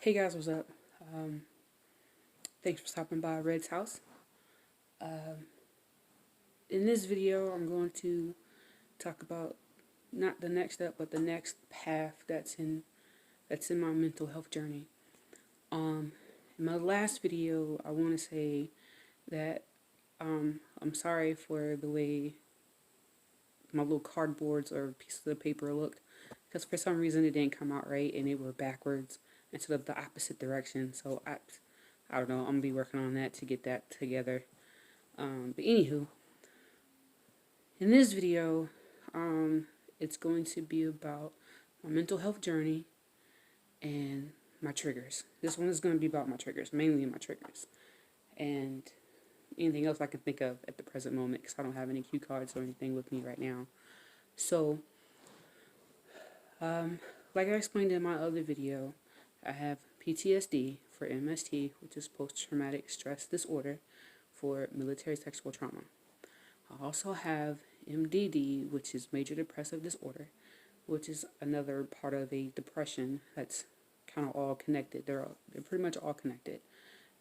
Hey guys, what's up? Um, Thanks for stopping by Red's house. Um, in this video, I'm going to talk about not the next step, but the next path that's in my mental health journey. Um, in my last video, I want to say that I'm sorry for the way my little cardboards or pieces of paper looked, because for some reason it didn't come out right and they were backwards instead of the opposite direction. So I don't know. I'm gonna be working on that to get that together. But anywho, in this video, um, it's going to be about my mental health journey and my triggers. This one is going to be about my triggers, mainly my triggers, and anything else I can think of at the present moment because I don't have any cue cards or anything with me right now. So, like I explained in my other video, I have PTSD for MST, which is post-traumatic stress disorder for military sexual trauma. I also have MDD, which is major depressive disorder, which is another part of a depression that's kind of all connected. They're pretty much all connected.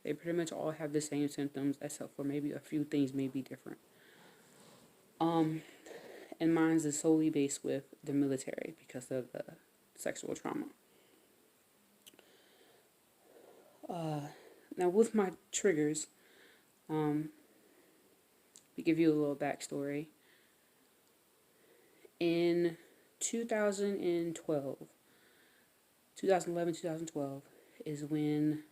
They pretty much all have the same symptoms, except for maybe a few things may be different. And mine's is solely based with the military because of the sexual trauma. Now with my triggers, to give you a little backstory, in 2012, 2011, 2012 is when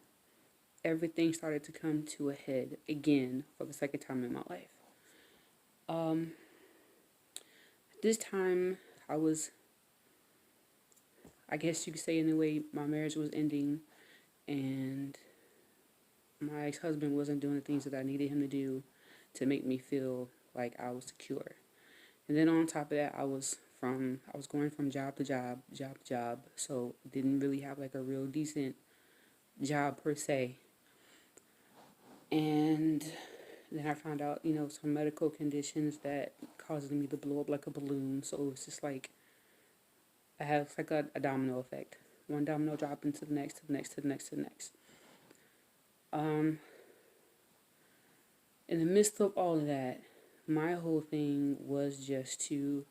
everything started to come to a head again for the second time in my life. This time I guess you could say in a way, my marriage was ending and my ex-husband wasn't doing the things that I needed him to do to make me feel like I was secure. And then on top of that, I was going from job to job, so didn't really have like a real decent job per se. And then I found out, some medical conditions that caused me to blow up like a balloon. So it's just like I have like a domino effect. One domino drop into the next, to the next, to the next, to the next. In the midst of all of that, my whole thing was just to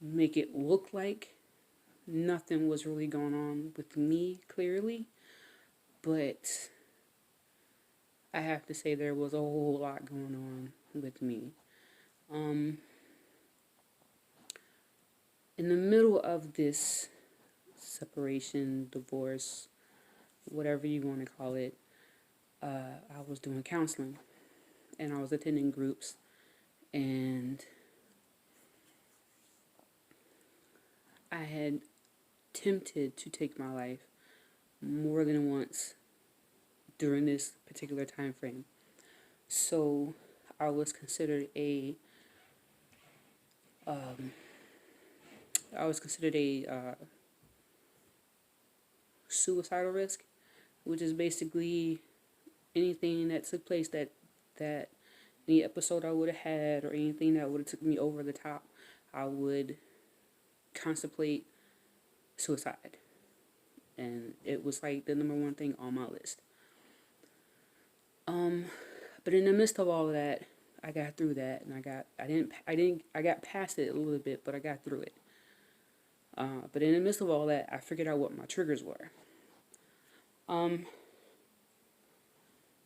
make it look like nothing was really going on with me clearly, but I have to say there was a whole lot going on with me. In the middle of this separation, divorce, whatever you want to call it, I was doing counseling and I was attending groups, and I had tempted to take my life more than once during this particular time frame. So I was considered a suicidal risk, which is basically anything that took place that any episode I would have had or anything that would have took me over the top, I would contemplate suicide, and it was like the number one thing on my list. But in the midst of all of that, I got through that, and I got past it a little bit, but I got through it. But in the midst of all that, I figured out what my triggers were.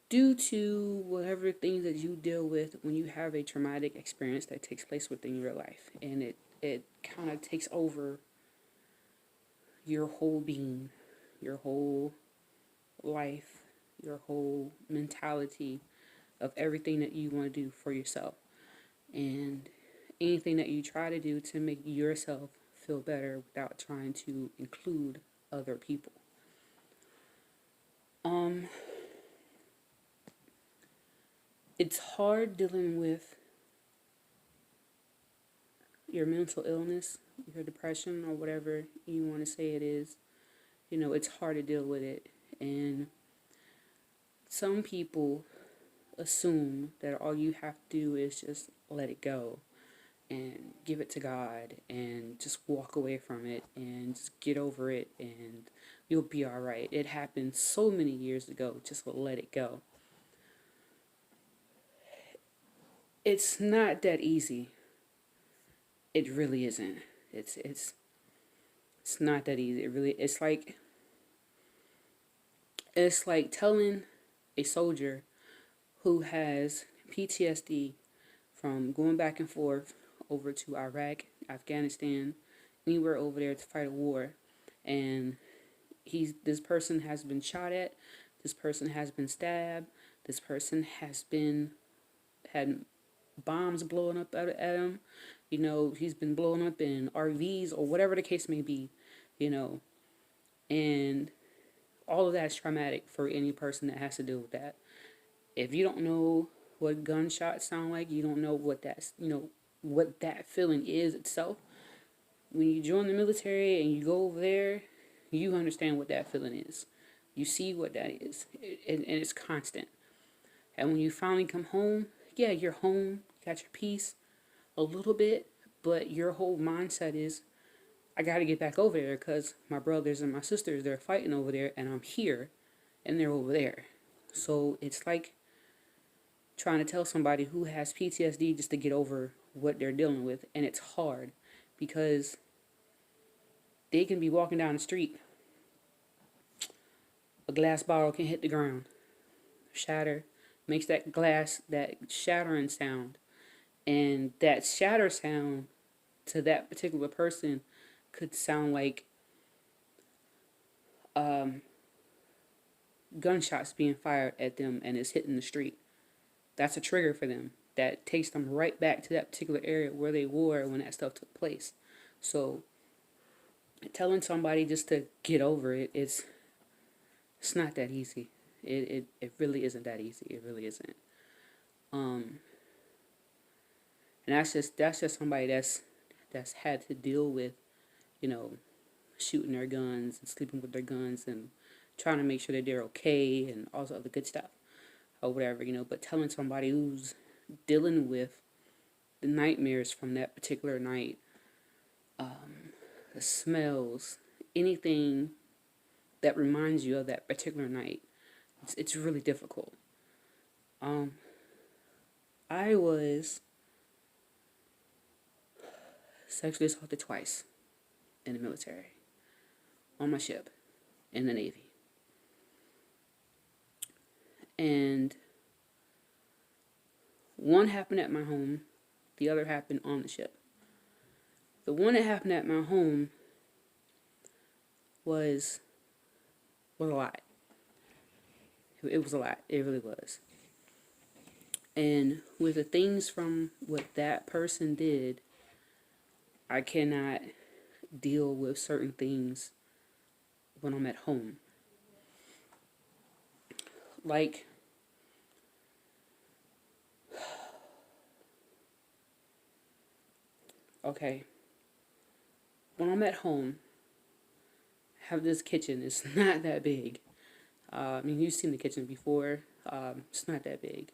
Due to whatever things that you deal with when you have a traumatic experience that takes place within your life, and it kind of takes over your whole being, your whole life, your whole mentality of everything that you want to do for yourself, and anything that you try to do to make yourself feel better without trying to include other people. It's hard dealing with your mental illness, your depression, or whatever you want to say it is. It's hard to deal with it. And some people assume that all you have to do is just let it go. and give it to God and just walk away from it and just get over it and you'll be all right. It happened so many years ago. Just let it go. It's not that easy. It really isn't. It's not that easy. It's like telling a soldier who has PTSD from going back and forth over to Iraq, Afghanistan, anywhere over there to fight a war, and this person has been shot at, this person has been stabbed, this person has had bombs blowing up at him, he's been blown up in RVs or whatever the case may be, and all of that is traumatic for any person that has to deal with that. If you don't know what gunshots sound like, you don't know what what that feeling is itself. When you join the military and you go over there, you understand what that feeling is. You see what that is, and it's constant. And when you finally come home, yeah, you're home, got your peace a little bit, but your whole mindset is, I got to get back over there because my brothers and my sisters, they're fighting over there, and I'm here, and they're over there. So it's like trying to tell somebody who has PTSD just to get over what they're dealing with, and it's hard because they can be walking down the street, a glass bottle can hit the ground, shatter, makes that glass, that shattering sound, and that shatter sound to that particular person could sound like gunshots being fired at them and it's hitting the street. That's a trigger for them. That takes them right back to that particular area where they were when that stuff took place. So telling somebody just to get over it, it's not that easy. It really isn't that easy. It really isn't. And that's just somebody that's had to deal with, shooting their guns and sleeping with their guns and trying to make sure that they're okay and all the other good stuff or whatever, but telling somebody who's dealing with the nightmares from that particular night, the smells, anything that reminds you of that particular night, it's really difficult. I was sexually assaulted twice in the military, on my ship, in the Navy. And one happened at my home, the other happened on the ship. The one that happened at my home was a lot. It was a lot. It really was. And with the things from what that person did, I cannot deal with certain things when I'm at home. Like, okay, when I'm at home, I have this kitchen. It's not that big. I mean, you've seen the kitchen before. It's not that big.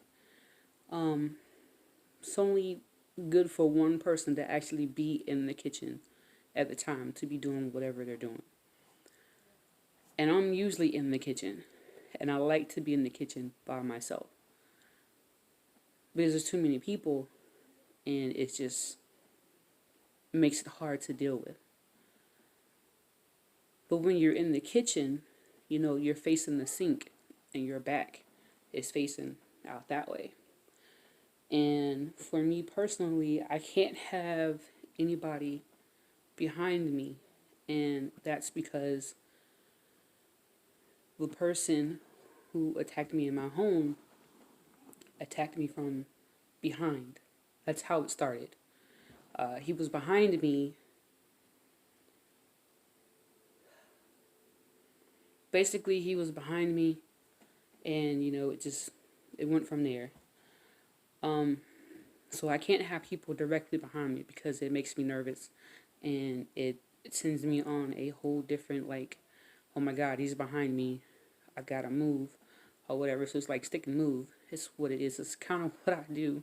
It's only good for one person to actually be in the kitchen at the time, to be doing whatever they're doing. And I'm usually in the kitchen, and I like to be in the kitchen by myself because there's too many people, and it just makes it hard to deal with. But when you're in the kitchen, you're facing the sink, and your back is facing out that way. And for me personally, I can't have anybody behind me, and that's because the person who attacked me in my home attacked me from behind. That's how it started. He was behind me. Basically, he was behind me, and it went from there. So I can't have people directly behind me because it makes me nervous, and it sends me on a whole different, like, oh my God, he's behind me, I gotta move, or whatever. So it's like stick and move. It's what it is. It's kind of what I do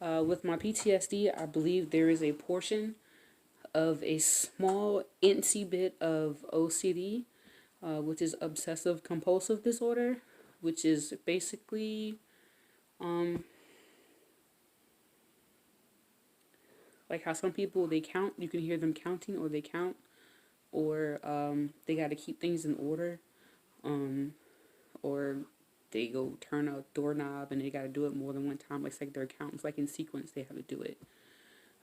With my PTSD, I believe there is a portion of a small incy bit of OCD, which is obsessive compulsive disorder, which is basically like how some people they count, you can hear them counting, or they count, or they got to keep things in order, or they go turn a doorknob and they got to do it more than one time. Like it's like their accountants, like in sequence, they have to do it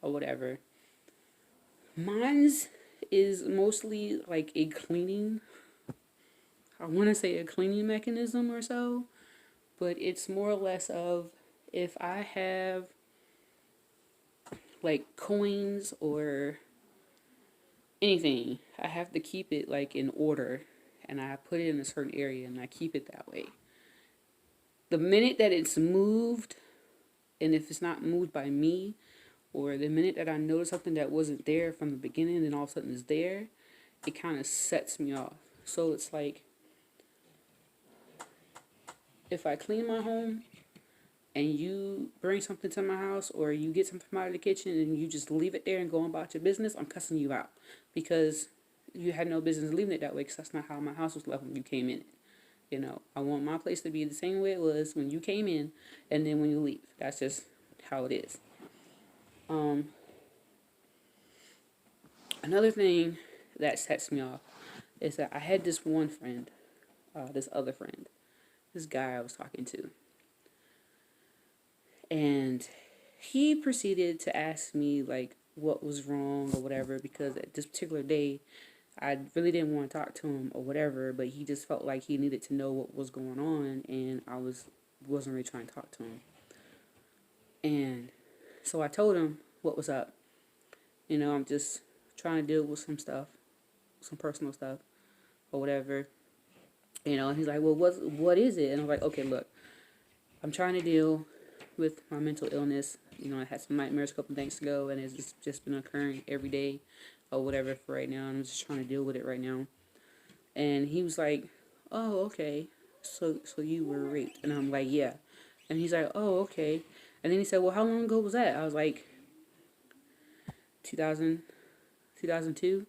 or whatever. Mine's is mostly like a cleaning. I want to say a cleaning mechanism or so, but it's more or less of if I have like coins or anything, I have to keep it like in order, and I put it in a certain area and I keep it that way. The minute that it's moved, and if it's not moved by me, or the minute that I notice something that wasn't there from the beginning and all of a sudden is there, it kind of sets me off. So it's like if I clean my home and you bring something to my house, or you get something from out of the kitchen and you just leave it there and go about your business, I'm cussing you out because you had no business leaving it that way, because that's not how my house was left when you came in it. You know, I want my place to be the same way it was when you came in and then when you leave. That's just how it is. Another thing that sets me off is that I had this one friend, this other friend, this guy I was talking to. And he proceeded to ask me like what was wrong or whatever, because at this particular day I really didn't want to talk to him or whatever, but he just felt like he needed to know what was going on, and I wasn't really trying to talk to him. And so I told him what was up. You know, I'm just trying to deal with some stuff, some personal stuff or whatever. You know, and he's like, well, what is it? And I'm like, okay, look, I'm trying to deal with my mental illness. You know, I had some nightmares a couple things ago, and it's just been occurring every day or whatever for right now. And I'm just trying to deal with it right now. And he was like, oh, okay. So you were raped? And I'm like, yeah. And he's like, oh, okay. And then he said, well, how long ago was that? I was like, 2002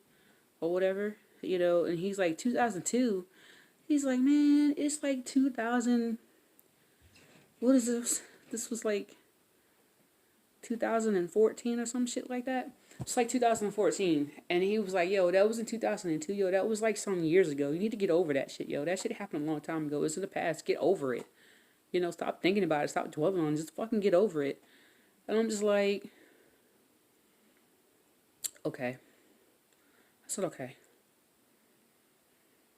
or whatever, you know. And he's like, 2002? He's like, man, it's like 2000. What is this? This was like 2014 or some shit like that. It's like 2014. And he was like, yo, that was in 2002. Yo, that was like some years ago. You need to get over that shit, yo. That shit happened a long time ago. It's in the past. Get over it. You know, stop thinking about it. Stop dwelling on it. Just fucking get over it. And I'm just like, okay. I said, okay.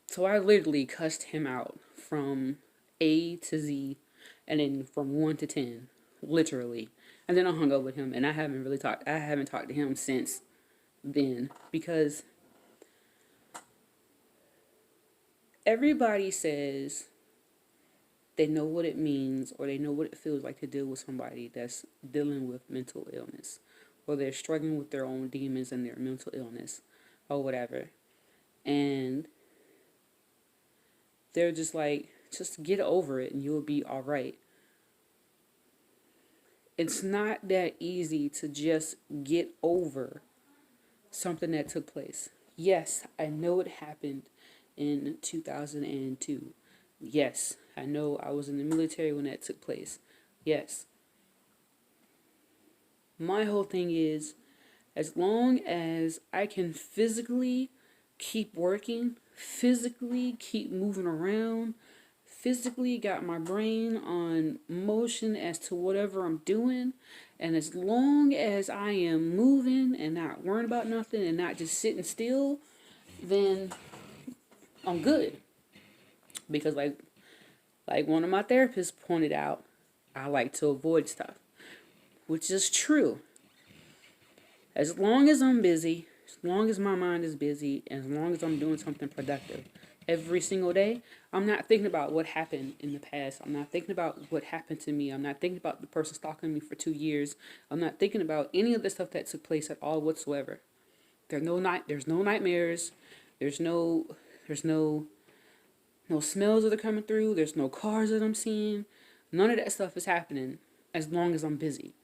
So I literally cussed him out from A to Z, and then from 1 to 10, literally. And then I hung up with him, and I haven't talked to him since then, because everybody says they know what it means, or they know what it feels like to deal with somebody that's dealing with mental illness, or they're struggling with their own demons and their mental illness or whatever. And they're just like, just get over it and you'll be all right. It's not that easy to just get over something that took place. Yes, I know it happened in 2002. Yes, I know I was in the military when that took place. Yes. My whole thing is, as long as I can physically keep working, physically keep moving around, physically got my brain on motion as to whatever I'm doing, and as long as I am moving and not worrying about nothing and not just sitting still, then I'm good. Because like one of my therapists pointed out, I like to avoid stuff, which is true. As long as I'm busy, as long as my mind is busy, and as long as I'm doing something productive every single day, I'm not thinking about what happened in the past. I'm not thinking about what happened to me. I'm not thinking about the person stalking me for 2 years. I'm not thinking about any of the stuff that took place at all whatsoever. There's no nightmares. There's no smells that are coming through. There's no cars that I'm seeing. None of that stuff is happening as long as I'm busy.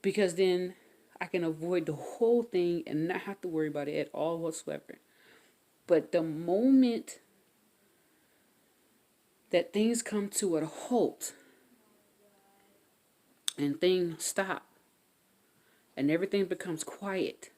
because then I can avoid the whole thing and not have to worry about it at all whatsoever. But the moment that things come to a halt and things stop and everything becomes quiet,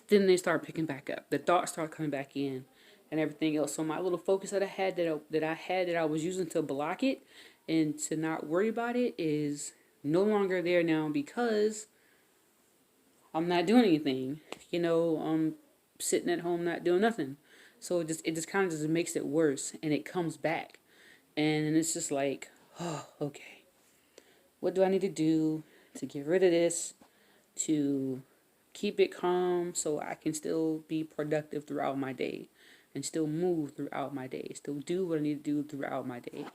then they start picking back up. The thoughts start coming back in and everything else. So my little focus that I was using to block it and to not worry about it is no longer there now, because I'm not doing anything. I'm sitting at home not doing nothing. So it just kind of just makes it worse, and it comes back. And it's just like, oh, okay. What do I need to do to get rid of this, to keep it calm so I can still be productive throughout my day and still move throughout my day, still do what I need to do throughout my day.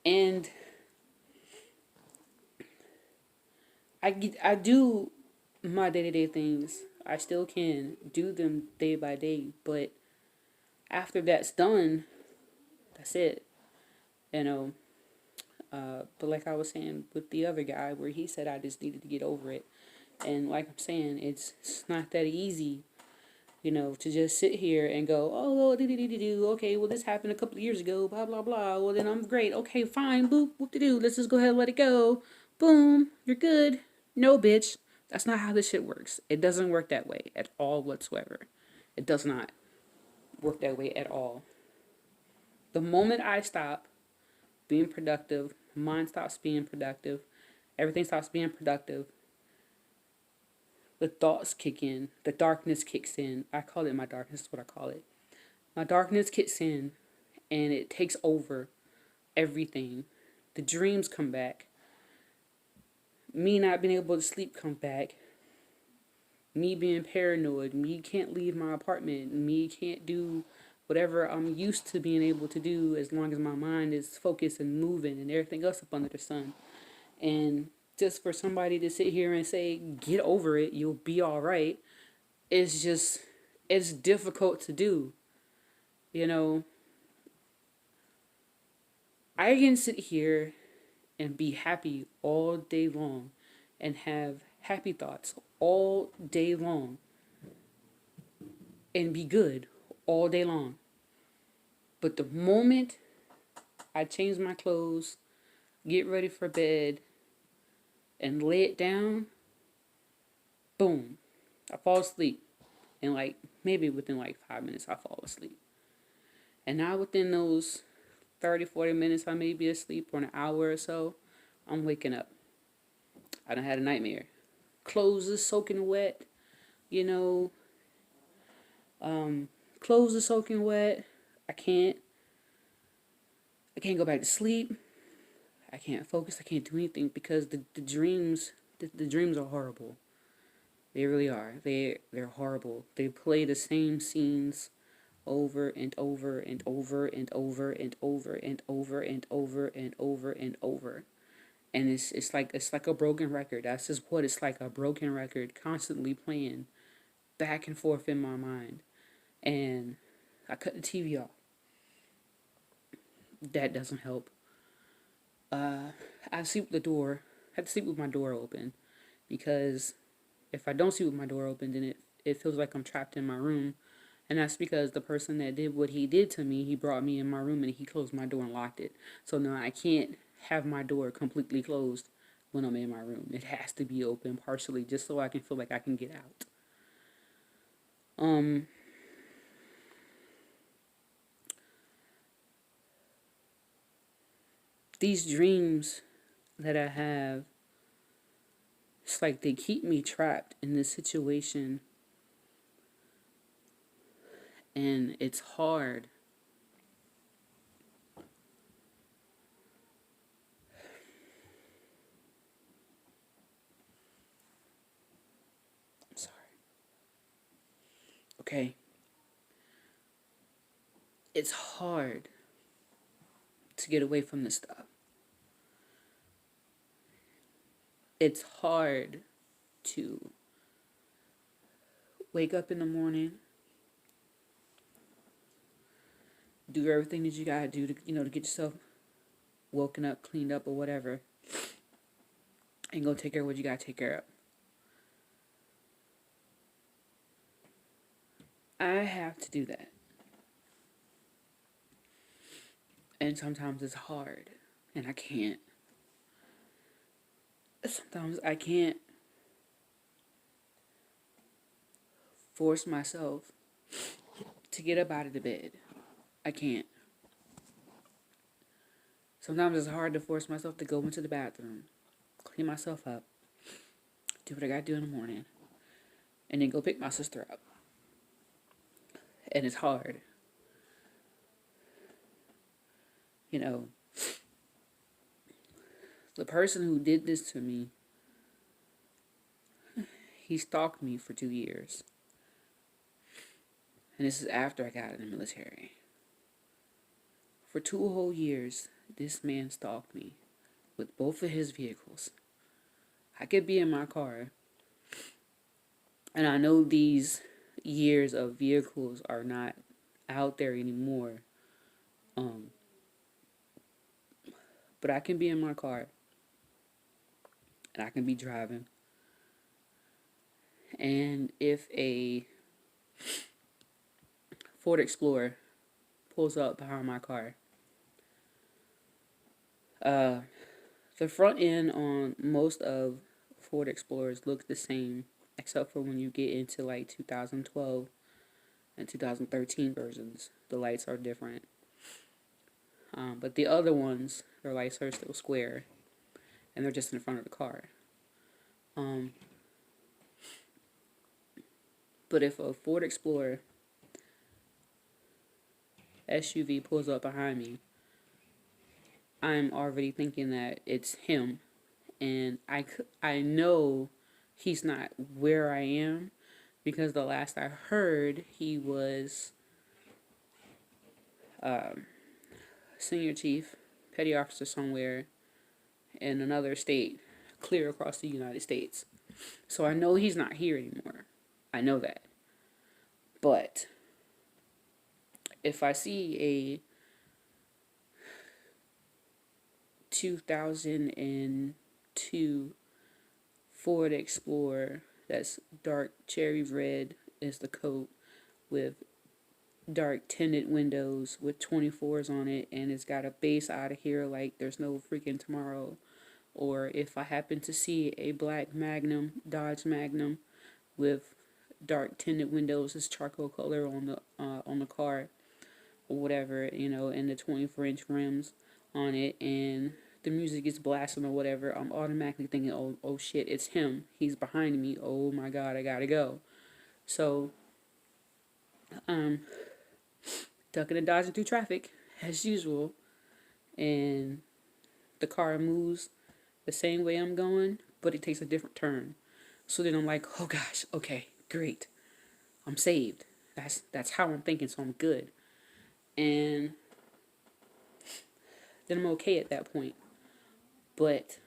And I do my day-to-day things. I still can do them day by day, but after that's done, that's it. You know, but like I was saying with the other guy, where he said I just needed to get over it. And like I'm saying, it's not that easy, to just sit here and go, oh, okay, well, this happened a couple of years ago, blah, blah, blah. Well, then I'm great. Okay, fine, boop, whoop-de-doo. Let's just go ahead and let it go. Boom, you're good. No, bitch. That's not how this shit works. It doesn't work that way at all whatsoever. It does not work that way at all. The moment I stop being productive, mind stops being productive, everything stops being productive, the thoughts kick in, the darkness kicks in. I call it my darkness, is what I call it. My darkness kicks in and it takes over everything. The dreams come back. Me not being able to sleep comes back. Me being paranoid. Me can't leave my apartment. Me can't do whatever I'm used to being able to do as long as my mind is focused and moving and everything else up under the sun. And just for somebody to sit here and say, get over it, you'll be all right, it's difficult to do. I can sit here and be happy all day long and have happy thoughts all day long and be good all day long. But the moment I change my clothes, get ready for bed, and lay it down, boom, I fall asleep. And maybe within 5 minutes, I fall asleep. And now within those 30, 40 minutes I may be asleep, or an hour or so, I'm waking up. I done had a nightmare. Clothes is soaking wet, clothes are soaking wet. I can't go back to sleep. I can't focus. I can't do anything because the dreams are horrible. They really are. They're horrible. They play the same scenes over and over and over and over and over and over and over and over and over. And it's like a broken record. That's just what it's like, a broken record constantly playing back and forth in my mind. And I cut the TV off. That doesn't help. I sleep with the door. I have to sleep with my door open, because if I don't sleep with my door open, then it feels like I'm trapped in my room. And that's because the person that did what he did to me, he brought me in my room and he closed my door and locked it. So now I can't have my door completely closed when I'm in my room. It has to be open partially, just so I can feel like I can get out. These dreams that I have, it's like they keep me trapped in this situation. And it's hard. I'm sorry. Okay. It's hard to get away from this stuff. It's hard to wake up in the morning, do everything that you gotta do to get yourself woken up, cleaned up, or whatever, and go take care of what you gotta take care of. I have to do that. And sometimes it's hard. And I can't. Sometimes I can't force myself to get up out of the bed. I can't. Sometimes it's hard to force myself to go into the bathroom, clean myself up, do what I gotta do in the morning, and then go pick my sister up. And it's hard. You know, the person who did this to me, he stalked me for 2 years. And this is after I got out of the military. For 2 whole years, this man stalked me with both of his vehicles. I could be in my car, and I know these years of vehicles are not out there anymore. But I can be in my car, and I can be driving. And if a Ford Explorer pulls up behind my car, the front end on most of Ford Explorers look the same, except for when you get into like 2012 and 2013 versions. The lights are different. But the other ones, their lights are still square, and they're just in front of the car. But if a Ford Explorer SUV pulls up behind me, I'm already thinking that it's him, and I know he's not where I am, because the last I heard, he was senior chief, petty officer somewhere in another state, clear across the United States. So I know he's not here anymore. I know that. But if I see a 2002 Ford Explorer that's dark cherry red is the coat, with dark tinted windows with 24s on it, and it's got a bass out of here like there's no freaking tomorrow. Or if I happen to see a black Magnum, Dodge Magnum, with dark tinted windows, this charcoal color on the car, or whatever, and the 24-inch rims on it, and the music is blasting or whatever, I'm automatically thinking, oh shit, it's him. He's behind me. Oh my god, I gotta go. So, ducking and dodging through traffic as usual, and the car moves the same way I'm going, but it takes a different turn. So then I'm like, oh gosh, okay, great, I'm saved. That's how I'm thinking, so I'm good. And then I'm okay at that point. But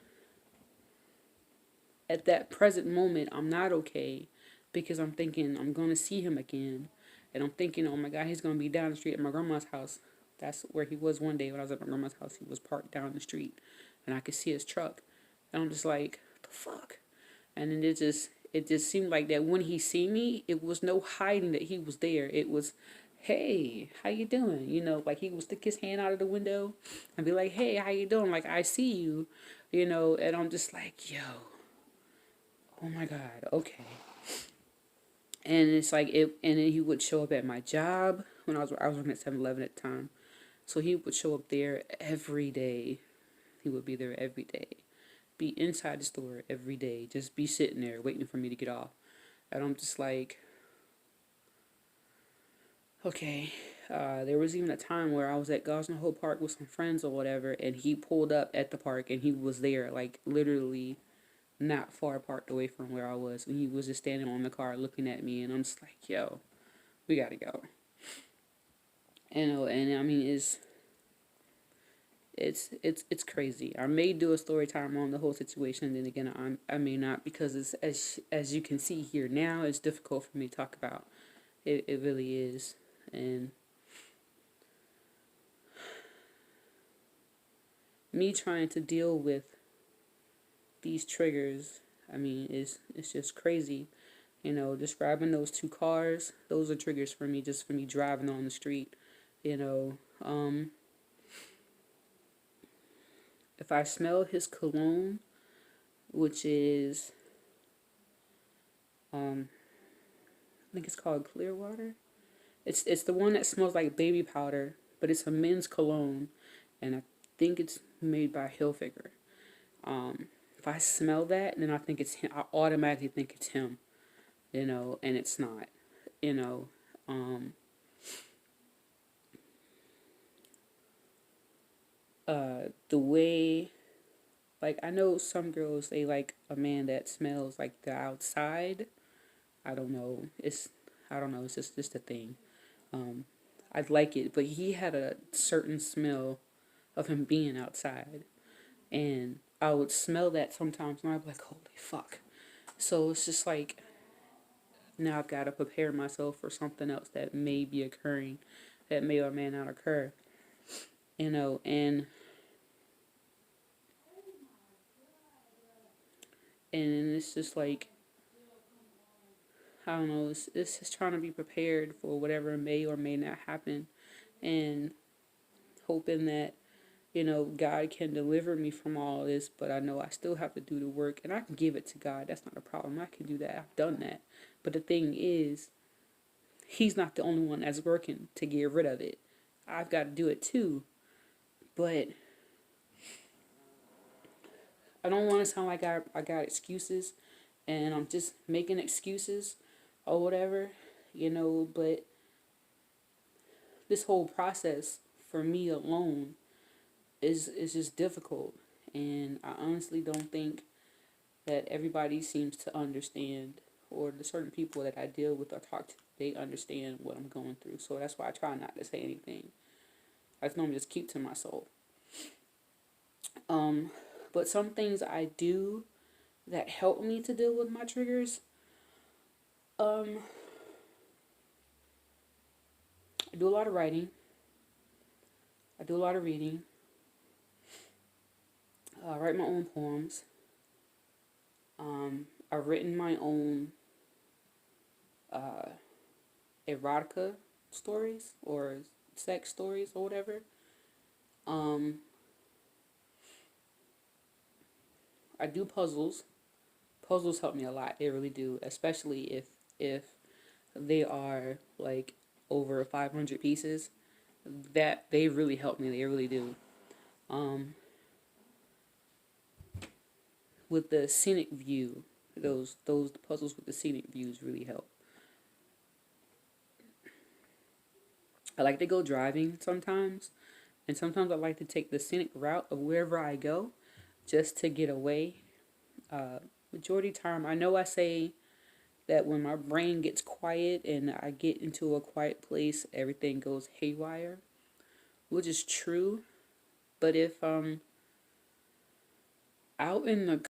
at that present moment, I'm not okay, because I'm thinking I'm going to see him again. And I'm thinking, oh my God, he's going to be down the street at my grandma's house. That's where he was one day when I was at my grandma's house. He was parked down the street, and I could see his truck. And I'm just like, the fuck? And then it just seemed like that when he see me, it was no hiding that he was there. It was, hey, how you doing? Like he would stick his hand out of the window and be like, hey, how you doing? Like, I see you, and I'm just like, yo, oh my God, okay. And it's like and then he would show up at my job when I was working at 7-Eleven at the time. So he would show up there every day. He would be there every day. Be inside the store every day. Just be sitting there waiting for me to get off. And I'm just like, okay. There was even a time where I was at Gosnell Hope Park with some friends or whatever, and he pulled up at the park, and he was there, like, literally not far apart away from where I was, and he was just standing on the car looking at me, and I'm just like, yo, we gotta go. And I mean, it's crazy. I may do a story time on the whole situation, and then again, I may not, because it's, as you can see here now, it's difficult for me to talk about. It really is. And me trying to deal with these triggers, I mean, it's just crazy. You know, describing those two cars, those are triggers for me, just for me driving on the street. You know, if I smell his cologne, which is, I think it's called Clearwater. It's the one that smells like baby powder, but it's a men's cologne, and I think it's made by Hilfiger. If I smell that, then I think it's him. I automatically think it's him, you know, and it's not, you know. The way, like, I know some girls, they like a man that smells like the outside. I don't know. I don't know. It's just a thing. I'd like it, but he had a certain smell of him being outside, and I would smell that sometimes, and I'd be like, "Holy fuck!" So it's just like now I've got to prepare myself for something else that may be occurring, that may or may not occur, you know, and it's just like, I don't know, it's just trying to be prepared for whatever may or may not happen, and hoping that, you know, God can deliver me from all this, but I know I still have to do the work, and I can give it to God. That's not a problem. I can do that. I've done that. But the thing is, He's not the only one that's working to get rid of it. I've got to do it too. But I don't want to sound like I got excuses and I'm just making excuses or whatever, you know, but this whole process for me alone is just difficult, and I honestly don't think that everybody seems to understand, or the certain people that I deal with or talk to, they understand what I'm going through. So that's why I try not to say anything. I just normally just keep to myself. But some things I do that help me to deal with my triggers. I do a lot of writing. I do a lot of reading. I write my own poems. I've written my own erotica stories or sex stories or whatever. I do puzzles. Puzzles help me a lot. They really do, especially if they are like over 500 pieces. That they really help me. They really do. With the scenic view, those puzzles with the scenic views really help. I like to go driving sometimes, and sometimes I like to take the scenic route of wherever I go, just to get away. Majority of the time, I know I say that when my brain gets quiet and I get into a quiet place, everything goes haywire, which is true. But if out in the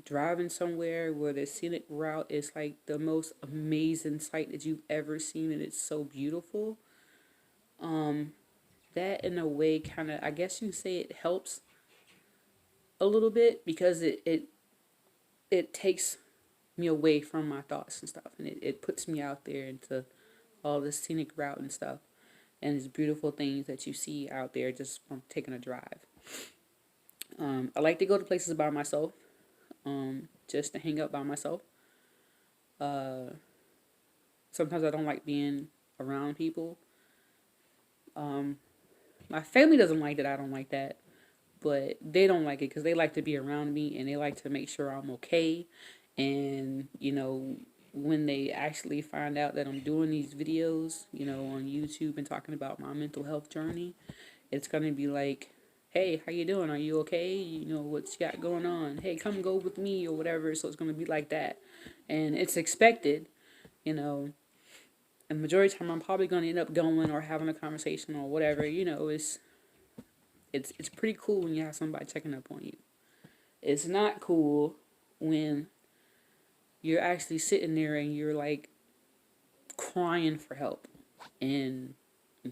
driving somewhere where the scenic route is like the most amazing sight that you've ever seen and it's so beautiful, that in a way kind of, I guess you say, it helps a little bit because it takes me away from my thoughts and stuff, and it puts me out there into all this scenic route and stuff, and these beautiful things that you see out there just from taking a drive. I like to go to places by myself, just to hang out by myself. Sometimes I don't like being around people. My family doesn't like that I don't like that, but they don't like it because they like to be around me and they like to make sure I'm okay. And, you know, when they actually find out that I'm doing these videos, you know, on YouTube and talking about my mental health journey, it's going to be like, hey, how you doing? Are you okay? You know, what's you got going on? Hey, come go with me or whatever. So it's going to be like that. And it's expected, you know. And the majority of the time, I'm probably going to end up going or having a conversation or whatever. You know, it's pretty cool when you have somebody checking up on you. It's not cool when you're actually sitting there and you're like crying for help and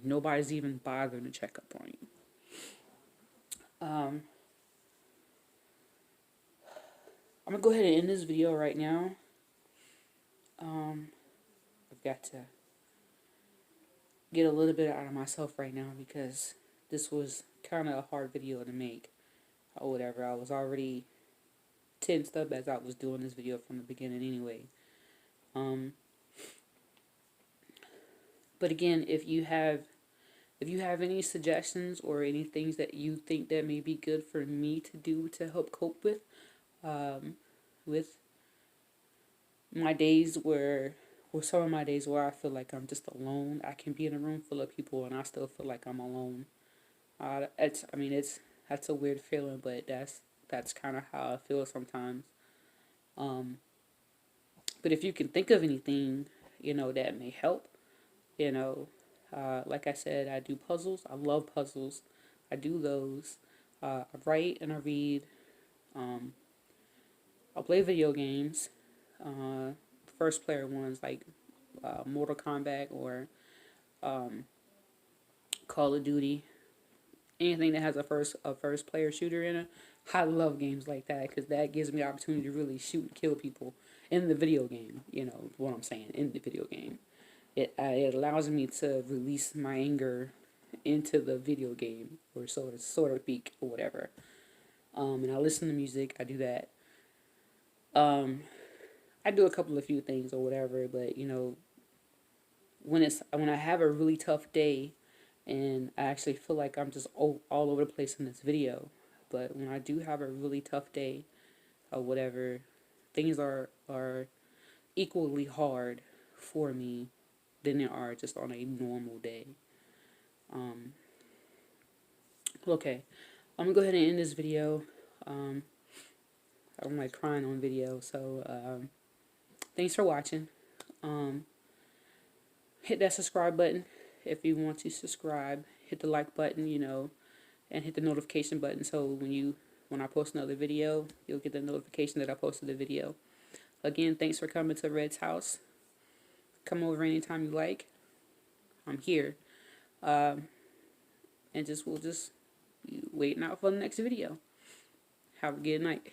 nobody's even bothering to check up on you. I'm gonna go ahead and end this video right now. I've got to get a little bit out of myself right now because this was kind of a hard video to make or whatever. I was already tensed up as I was doing this video from the beginning anyway. But again, if you have any suggestions or any things that you think that may be good for me to do to help cope with my days or some of my days where I feel like I'm just alone. I can be in a room full of people and I still feel like I'm alone. That's a weird feeling, but that's kind of how I feel sometimes. But if you can think of anything, that may help, like I said, I do puzzles. I love puzzles. I do those. I write and I read. I play video games. First player ones like Mortal Kombat or Call of Duty. Anything that has a first player shooter in it. I love games like that because that gives me the opportunity to really shoot and kill people in the video game. You know what I'm saying, in the video game. It allows me to release my anger into the video game, or sort of speak, or whatever. And I listen to music. I do that. I do a few things or whatever, but when I have a really tough day, and I actually feel like I'm just all over the place in this video, but when I do have a really tough day or whatever, things are equally hard for me than they are just on a normal day. Okay, I'm gonna go ahead and end this video. I'm like crying on video, so thanks for watching. Hit that subscribe button if you want to subscribe. Hit the like button, and hit the notification button so when I post another video, you'll get the notification that I posted the video. Again, thanks for coming to Red's house. Come over anytime you like. I'm here. And we'll just waiting out for the next video. Have a good night.